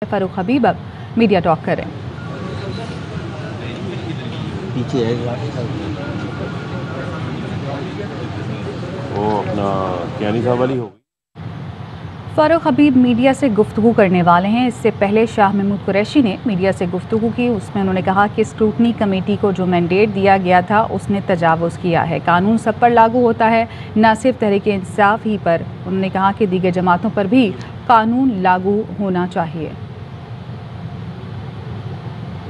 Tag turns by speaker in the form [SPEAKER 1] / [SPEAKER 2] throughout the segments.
[SPEAKER 1] फारूक हबीब अब media talk करें।
[SPEAKER 2] पीछे है
[SPEAKER 3] वो अपना क्यानी साहब वाली होगी।
[SPEAKER 1] फारूक हबीब मीडिया से गुफ्तगू करने वाले हैं। इससे पहले शाह महमूद कुरैशी ने मीडिया से गुफ्तगू की। उसमें उन्होंने कहा कि स्क्रूटनी कमेटी को जो मैंडेट दिया गया था उसने तजावुज़ किया है। कानून सब पर लागू होता है, न सिर्फ तहरीक इंसाफ ही पर। उन्होंने कहा कि दीगर जमातों पर भी कानून लागू होना चाहिए।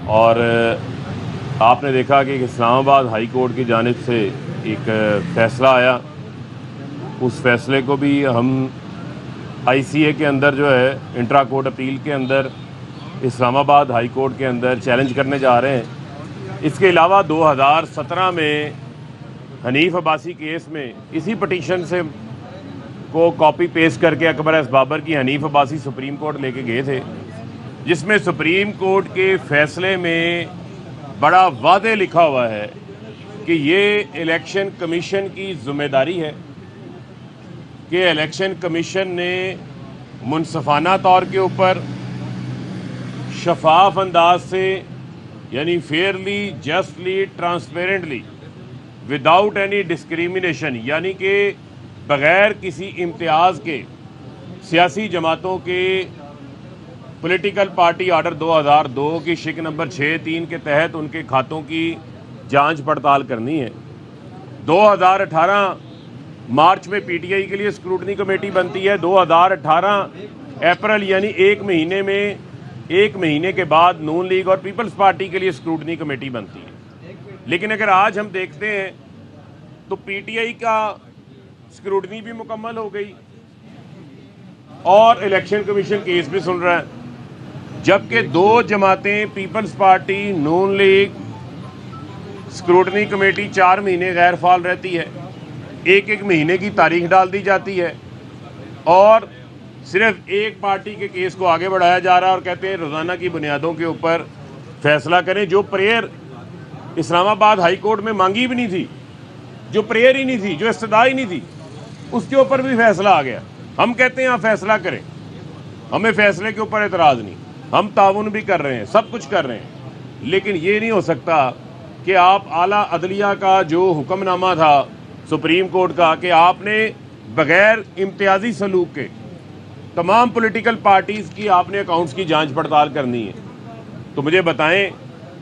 [SPEAKER 3] और आपने देखा कि इस्लामाबाद हाई कोर्ट की जानिब से एक फ़ैसला आया। उस फैसले को भी हम ICA के अंदर जो है इंट्रा कोर्ट अपील के अंदर इस्लामाबाद हाई कोर्ट के अंदर चैलेंज करने जा रहे हैं। इसके अलावा 2017 में हनीफ अब्बासी केस में इसी पटिशन से को कॉपी पेस्ट करके अकबर एस बाबर की हनीफ अब्बासी सुप्रीम कोर्ट लेके गए थे, जिसमें सुप्रीम कोर्ट के फैसले में बड़ा वादे लिखा हुआ है कि ये इलेक्शन कमीशन की जिम्मेदारी है कि इलेक्शन कमीशन ने मुनसफाना तौर के ऊपर शफाफ अंदाज से, यानी Fairlie, justly, transparently, without any discrimination, यानी कि बग़ैर किसी इम्तियाज़ के सियासी जमातों के पॉलिटिकल पार्टी आर्डर 2002 की शिक नंबर 6(3) के तहत उनके खातों की जांच पड़ताल करनी है। 2018 मार्च में PTI के लिए स्क्रूटनी कमेटी बनती है। 2018 अप्रैल यानी एक महीने के बाद नून लीग और पीपल्स पार्टी के लिए स्क्रूटनी कमेटी बनती है। लेकिन अगर आज हम देखते हैं तो PTI का स्क्रूटनी भी मुकम्मल हो गई और इलेक्शन कमीशन केस भी सुन रहा है, जबकि दो जमातें पीपल्स पार्टी, नून लीग, स्क्रूटनी कमेटी 4 महीने गैर फाल रहती है। एक महीने की तारीख डाल दी जाती है और सिर्फ एक पार्टी के केस को आगे बढ़ाया जा रहा है और कहते हैं रोज़ाना की बुनियादों के ऊपर फैसला करें। जो प्रेयर इस्लामाबाद हाई कोर्ट में मांगी भी नहीं थी, जो प्रेयर ही नहीं थी, जो इस्तदा ही नहीं थी, उसके ऊपर भी फैसला आ गया। हम कहते हैं आप फैसला करें, हमें फैसले के ऊपर एतराज़ नहीं, हम ताउन भी कर रहे हैं, सब कुछ कर रहे हैं, लेकिन ये नहीं हो सकता कि आप आला अदलिया का जो हुक्मनामा था सुप्रीम कोर्ट का कि आपने बग़ैर इम्तियाजी सलूक के तमाम पॉलिटिकल पार्टीज़ की आपने अकाउंट्स की जांच पड़ताल करनी है, तो मुझे बताएं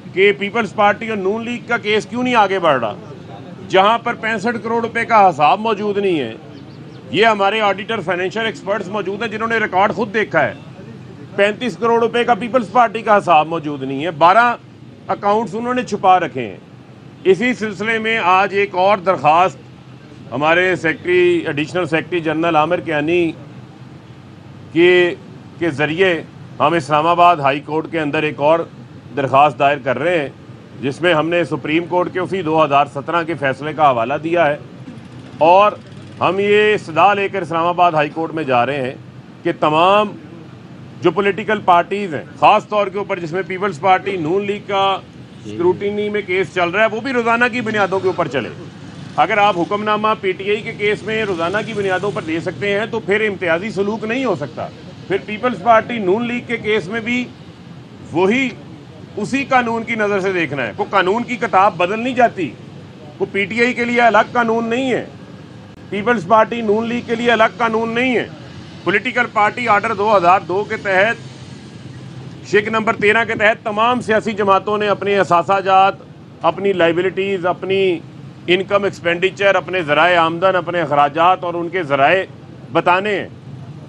[SPEAKER 3] कि पीपल्स पार्टी और नून लीग का केस क्यों नहीं आगे बढ़ रहा, जहां पर 65 करोड़ रुपए का हिसाब मौजूद नहीं है। ये हमारे ऑडिटर, फाइनेंशियल एक्सपर्ट्स मौजूद हैं जिन्होंने रिकॉर्ड खुद देखा है। 35 करोड़ रुपए का पीपल्स पार्टी का हिसाब मौजूद नहीं है, 12 अकाउंट्स उन्होंने छुपा रखे हैं। इसी सिलसिले में आज एक और दरख्वास्त हमारे additional secretary general Amir Kiani के ज़रिए हम इस्लामाबाद हाई कोर्ट के अंदर एक और दरख्वास्त दायर कर रहे हैं, जिसमें हमने सुप्रीम कोर्ट के उसी 2017 के फैसले का हवाला दिया है और हम ये इस्तदा लेकर इस्लामाबाद हाई कोर्ट में जा रहे हैं कि तमाम जो पॉलिटिकल पार्टीज़ हैं, ख़ास तौर के ऊपर जिसमें पीपल्स पार्टी, नून लीग का स्क्रूटिनी में केस चल रहा है, वो भी रोज़ाना की बुनियादों के ऊपर चले। अगर आप हुक्मनामा PTI के केस में रोज़ाना की बुनियादों पर दे सकते हैं तो फिर इम्तियाजी सलूक नहीं हो सकता। फिर पीपल्स पार्टी, नून लीग के केस में भी वही उसी कानून की नज़र से देखना है। कोई कानून की किताब बदल नहीं जाती, वो PTI के लिए अलग कानून नहीं है, पीपल्स पार्टी, नून लीग के लिए अलग कानून नहीं है। पॉलिटिकल पार्टी आर्डर 2002 के तहत, शिक नंबर 13 के तहत तमाम सियासी जमातों ने अपने असासाजात, अपनी लाइबिलिटीज़, अपनी इनकम एक्सपेंडिचर, अपने ज़राए आमदन, अपने अखराजात और उनके ज़राए बताने हैं,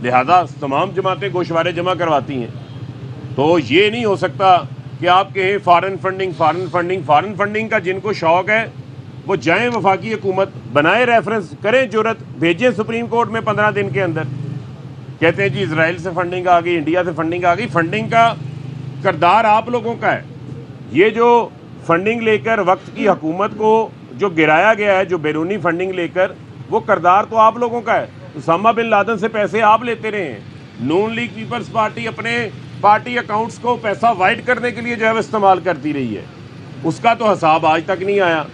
[SPEAKER 3] लिहाजा तमाम जमातें गोशवारे जमा करवाती हैं। तो ये नहीं हो सकता कि आप कहें फ़ॉरेन फंडिंग का जिनको शौक़ है वो जाएँ वफाकी हुकूमत बनाए, रेफरेंस करें, जुरत भेजें सुप्रीम कोर्ट में 15 दिन के अंदर। कहते हैं जी इजराइल से फंडिंग आ गई, इंडिया से फंडिंग आ गई। फंडिंग का किरदार आप लोगों का है। ये जो फंडिंग लेकर वक्त की हुकूमत को जो गिराया गया है, जो बैरूनी फंडिंग लेकर, वो किरदार तो आप लोगों का है। उसामा बिन लादेन से पैसे आप लेते रहे हैं। नून लीग, पीपल्स पार्टी अपने पार्टी अकाउंट्स को पैसा वाइड करने के लिए जो है वो इस्तेमाल करती रही है। उसका तो हिसाब आज तक नहीं आया,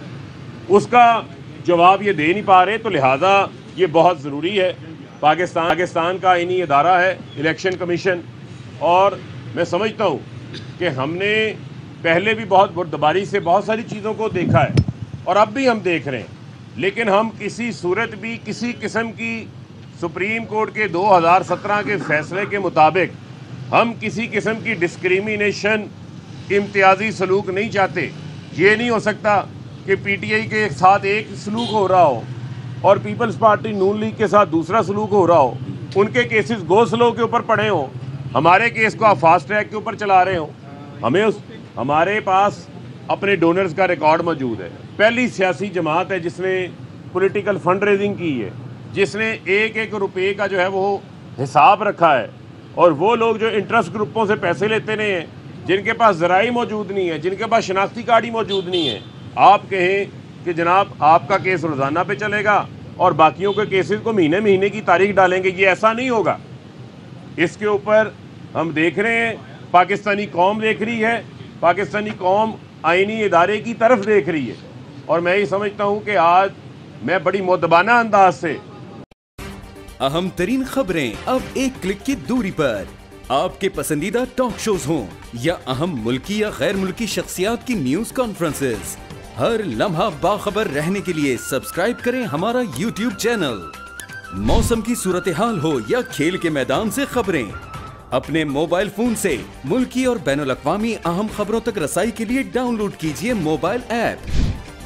[SPEAKER 3] उसका जवाब ये दे नहीं पा रहे। तो लिहाजा ये बहुत ज़रूरी है। पाकिस्तान का आईनी इदारा है इलेक्शन कमीशन, और मैं समझता हूँ कि हमने पहले भी बहुत बुर्दबारी से बहुत सारी चीज़ों को देखा है और अब भी हम देख रहे हैं, लेकिन हम किसी सूरत भी किसी किस्म की सुप्रीम कोर्ट के 2017 के फैसले के मुताबिक हम किसी किस्म की डिस्क्रिमिनेशन, इम्तियाजी सलूक नहीं चाहते। ये नहीं हो सकता कि पीटीआई के साथ एक सलूक हो रहा हो और पीपल्स पार्टी नून लीग के साथ दूसरा सलूक हो रहा हो, उनके केसेस गो स्लो के ऊपर पड़े हों, हमारे केस को आप फास्ट ट्रैक के ऊपर चला रहे हो। हमारे पास अपने डोनर्स का रिकॉर्ड मौजूद है। पहली सियासी जमात है जिसने पॉलिटिकल फंड रेजिंग की है, जिसने एक एक रुपये का जो है वो हिसाब रखा है, और वो लोग जो इंटरेस्ट ग्रुपों से पैसे लेते नहीं हैं, जिनके पास ज़राई मौजूद नहीं है, जिनके पास शनाख्ती कार्ड ही मौजूद नहीं है, आप कहें कि जनाब आपका केस रोज़ाना पे चलेगा और बाकियों के केसेस को महीने महीने की तारीख डालेंगे, ये ऐसा नहीं होगा। इसके ऊपर हम देख रहे हैं, पाकिस्तानी कौम देख रही है, पाकिस्तानी कौम आईनी इदारे की तरफ देख रही है, और मैं ये समझता हूँ कि आज मैं बड़ी मुद्दबाना अंदाज से
[SPEAKER 2] अहम तरीन खबरें अब एक क्लिक की दूरी पर, आपके पसंदीदा टॉक शोज हों या अहम मुल्की या गैर मुल्की शख्सियात की न्यूज कॉन्फ्रेंसेस, हर लम्हा बाखबर रहने के लिए सब्सक्राइब करें हमारा YouTube चैनल। मौसम की सूरत हाल हो या खेल के मैदान से खबरें, अपने मोबाइल फोन से मुल्की और बैनुल-अक़वामी अहम खबरों तक रसाई के लिए डाउनलोड कीजिए मोबाइल ऐप।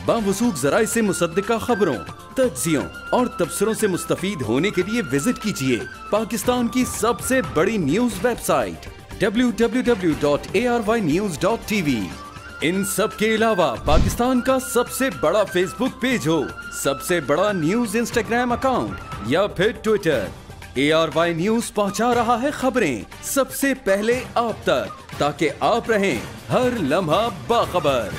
[SPEAKER 2] बावसूख ज़राए से मुसद्दिका खबरों, तज्ज़ियों और तबसरों से मुस्तफ़ीद होने के लिए विजिट कीजिए पाकिस्तान की सबसे बड़ी न्यूज वेबसाइट www.arYnews.tv। इन सब के अलावा पाकिस्तान का सबसे बड़ा फेसबुक पेज हो, सबसे बड़ा न्यूज इंस्टाग्राम अकाउंट या फिर ट्विटर, ARY न्यूज पहुंचा रहा है खबरें सबसे पहले आप तक, ताकि आप रहें हर लम्हा बाखबर।